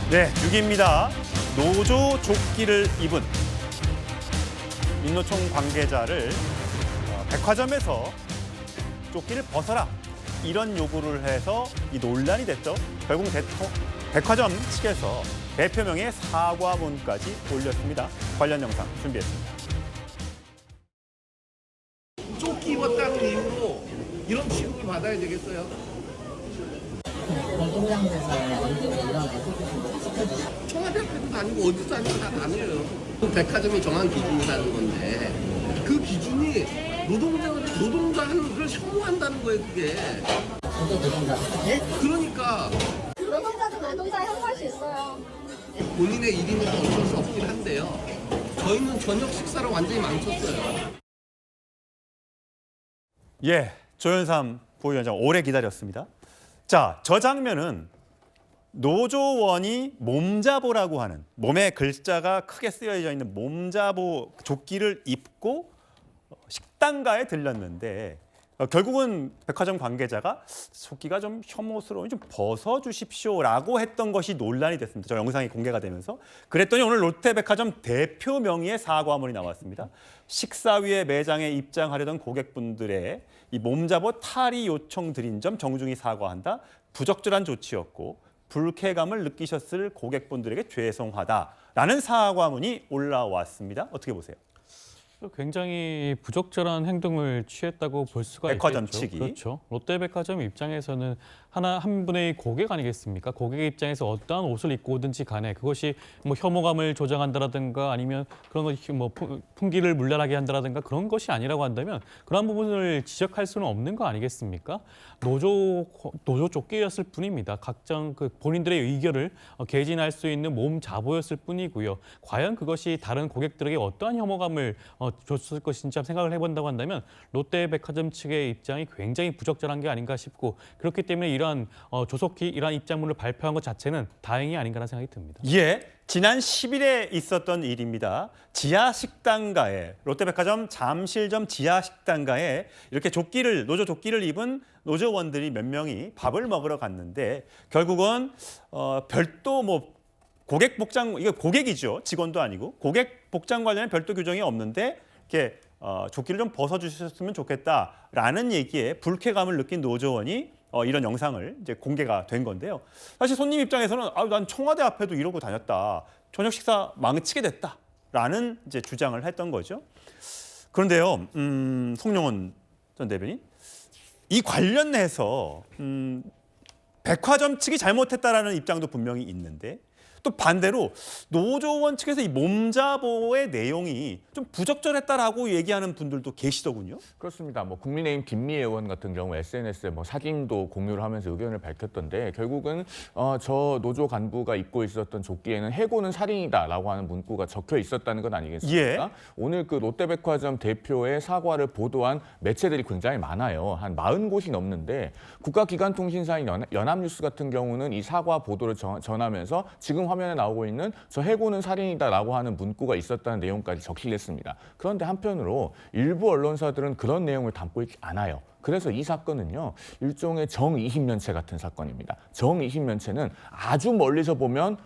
네, 6위입니다. 노조 조끼를 입은 민노총 관계자를 백화점에서 조끼를 벗어라 이런 요구를 해서 이 논란이 됐죠. 결국 백화점 측에서 대표명의 사과문까지 올렸습니다. 관련 영상 준비했습니다. 조끼 입었다는 이유로 이런 취급을 받아야 되겠어요? 공공장소에서 언제부터 이런 애소를 청와대 앞에도 다니고 어디서 다니고 다 다녀요. 백화점이 정한 기준이라는 건데 그 기준이 노동자를 혐오한다는 거예요, 그게. 저도 노동자 그러니까 노동자도 노동자 혐오할 수 있어요. 본인의 일이니까 어쩔 수 없긴 한데요. 저희는 저녁 식사를 완전히 망쳤어요. 예, 조현삼 부위원장 오래 기다렸습니다. 자, 저 장면은 노조원이 몸자보라고 하는 몸에 글자가 크게 쓰여져 있는 몸자보 조끼를 입고 식당가에 들렀는데 결국은 백화점 관계자가 조끼가 좀 혐오스러우니 좀 벗어주십시오라고 했던 것이 논란이 됐습니다. 저 영상이 공개가 되면서 그랬더니 오늘 롯데백화점 대표 명의의 사과문이 나왔습니다. 식사 위에 매장에 입장하려던 고객분들의 이 몸잡어 탈의 요청 드린 점 정중히 사과한다. 부적절한 조치였고 불쾌감을 느끼셨을 고객분들에게 죄송하다라는 사과문이 올라왔습니다. 어떻게 보세요? 굉장히 부적절한 행동을 취했다고 볼 수가 백화점 있겠죠. 측이. 그렇죠. 롯데백화점 입장에서는 한 분의 고객 아니겠습니까? 고객의 입장에서 어떠한 옷을 입고 오든지 간에 그것이 뭐 혐오감을 조장한다라든가 아니면 그런 것이 뭐 풍기를 문란하게 한다라든가 그런 것이 아니라고 한다면 그런 부분을 지적할 수는 없는 거 아니겠습니까? 노조 조끼였을 뿐입니다. 각종 그 본인들의 의견을 개진할 수 있는 몸 자보였을 뿐이고요. 과연 그것이 다른 고객들에게 어떠한 혐오감을 줬을 것인지 생각을 해본다고 한다면 롯데백화점 측의 입장이 굉장히 부적절한 게 아닌가 싶고 그렇기 때문에 이러한 조속히 이러한 입장문을 발표한 것 자체는 다행이 아닌가라는 생각이 듭니다. 예, 지난 10일에 있었던 일입니다. 지하식당가에 롯데백화점 잠실점 지하식당가에 이렇게 노조 조끼를 입은 노조원들이 몇 명이 밥을 먹으러 갔는데 결국은 별도 고객 복장, 이거 고객이죠. 직원도 아니고 고객 복장 관련된 별도 규정이 없는데 이렇게 조끼를 좀 벗어주셨으면 좋겠다라는 얘기에 불쾌감을 느낀 노조원이 이런 영상을 이제 공개가 된 건데요. 사실 손님 입장에서는 난 청와대 앞에도 이러고 다녔다. 저녁 식사 망치게 됐다라는 이제 주장을 했던 거죠. 그런데요, 송영원 전 대변인 이 관련해서 백화점 측이 잘못했다라는 입장도 분명히 있는데. 또 반대로 노조원 측에서 이 몸자보의 내용이 좀 부적절했다라고 얘기하는 분들도 계시더군요. 그렇습니다. 국민의힘 김미애 의원 같은 경우 SNS에 사진도 공유를 하면서 의견을 밝혔던데 결국은 저 노조 간부가 입고 있었던 조끼에는 해고는 살인이다라고 하는 문구가 적혀 있었다는 건 아니겠습니까? 예. 오늘 그 롯데백화점 대표의 사과를 보도한 매체들이 굉장히 많아요. 한 40곳이 넘는데 국가기관통신사인 연합뉴스 같은 경우는 이 사과 보도를 전하면서 지금 화면에 나오고 있는 저 해고는 살인이다라고 하는 문구가 있었다는 내용까지 적시했습니다. 그런데 한편으로 일부 언론사들은 그런 내용을 담고 있지 않아요. 그래서 이 사건은요, 일종의 정이심면체 같은 사건입니다. 정이심면체는 아주 멀리서 보면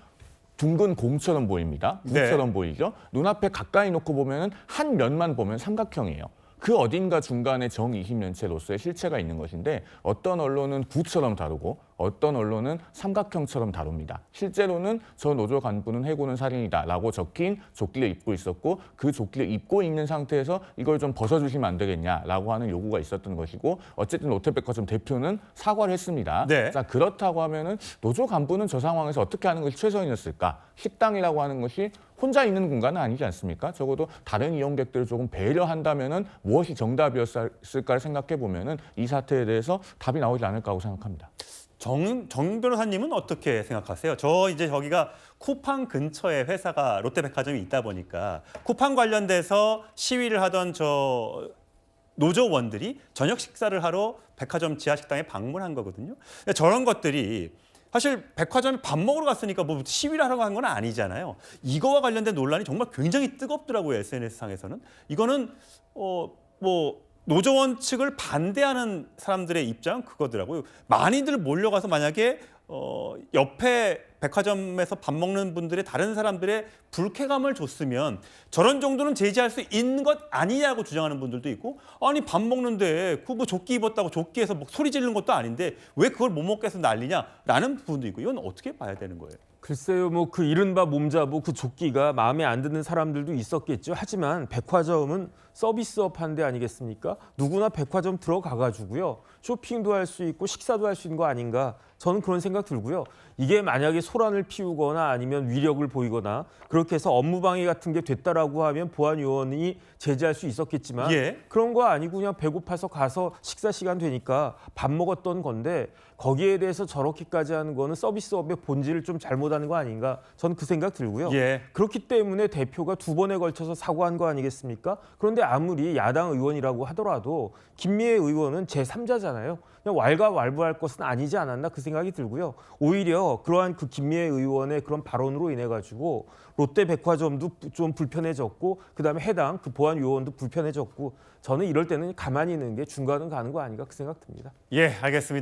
둥근 공처럼 보입니다. 무처럼 보이죠. 눈앞에 가까이 놓고 보면 한 면만 보면 삼각형이에요. 그 어딘가 중간에 정이심면체로서의 실체가 있는 것인데 어떤 언론은 구처럼 다루고 어떤 언론은 삼각형처럼 다룹니다. 실제로는 저 노조 간부는 해고는 살인이다라고 적힌 조끼를 입고 있었고 그 조끼를 입고 있는 상태에서 이걸 좀 벗어주시면 안 되겠냐라고 하는 요구가 있었던 것이고 어쨌든 롯데백화점 대표는 사과를 했습니다. 네. 자, 그렇다고 하면은 노조 간부는 저 상황에서 어떻게 하는 것이 최선이었을까? 식당이라고 하는 것이 혼자 있는 공간은 아니지 않습니까? 적어도 다른 이용객들을 조금 배려한다면은 무엇이 정답이었을까를 생각해 보면은 이 사태에 대해서 답이 나오지 않을까 하고 생각합니다. 정 변호사님은 어떻게 생각하세요? 저기가 쿠팡 근처에 회사가 롯데백화점이 있다 보니까 쿠팡 관련돼서 시위를 하던 저 노조원들이 저녁 식사를 하러 백화점 지하식당에 방문한 거거든요. 저런 것들이 사실 백화점에 밥 먹으러 갔으니까 시위를 하러 간 건 아니잖아요. 이거와 관련된 논란이 정말 굉장히 뜨겁더라고요. SNS상에서는. 이거는 노조원 측을 반대하는 사람들의 입장은 그거더라고요. 많이들 몰려가서 만약에 옆에 백화점에서 밥 먹는 분들의 다른 사람들의 불쾌감을 줬으면 저런 정도는 제지할 수 있는 것 아니냐고 주장하는 분들도 있고, 아니 밥 먹는데 그 뭐 조끼 입었다고 조끼에서 뭐 소리 지르는 것도 아닌데 왜 그걸 못 먹게 해서 난리냐라는 부분도 있고, 이건 어떻게 봐야 되는 거예요? 글쎄요, 뭐 그 이른바 몸자부 그 조끼가 마음에 안 드는 사람들도 있었겠죠. 하지만 백화점은 서비스업 한 데 아니겠습니까? 누구나 백화점 들어가가지고요, 쇼핑도 할 수 있고 식사도 할 수 있는 거 아닌가? 저는 그런 생각 들고요. 이게 만약에 소란을 피우거나 아니면 위력을 보이거나 그렇게 해서 업무방해 같은 게 됐다라고 하면 보안 요원이 제재할 수 있었겠지만 예. 그런 거 아니고 그냥 배고파서 가서 식사 시간 되니까 밥 먹었던 건데 거기에 대해서 저렇게까지 하는 거는 서비스업의 본질을 좀 잘못하는 거 아닌가? 저는 그 생각 들고요. 예. 그렇기 때문에 대표가 2번에 걸쳐서 사과한 거 아니겠습니까? 그런데 아무리 야당 의원이라고 하더라도 김미애 의원은 제3자잖아요. 그냥 왈가왈부할 것은 아니지 않았나 그 생각이 들고요. 오히려 그러한 그 김미애 의원의 그런 발언으로 인해 가지고 롯데백화점도 좀 불편해졌고 그다음에 해당 그 보안 요원도 불편해졌고 저는 이럴 때는 가만히 있는 게 중간은 가는 거 아닌가 그 생각 듭니다. 예, 알겠습니다.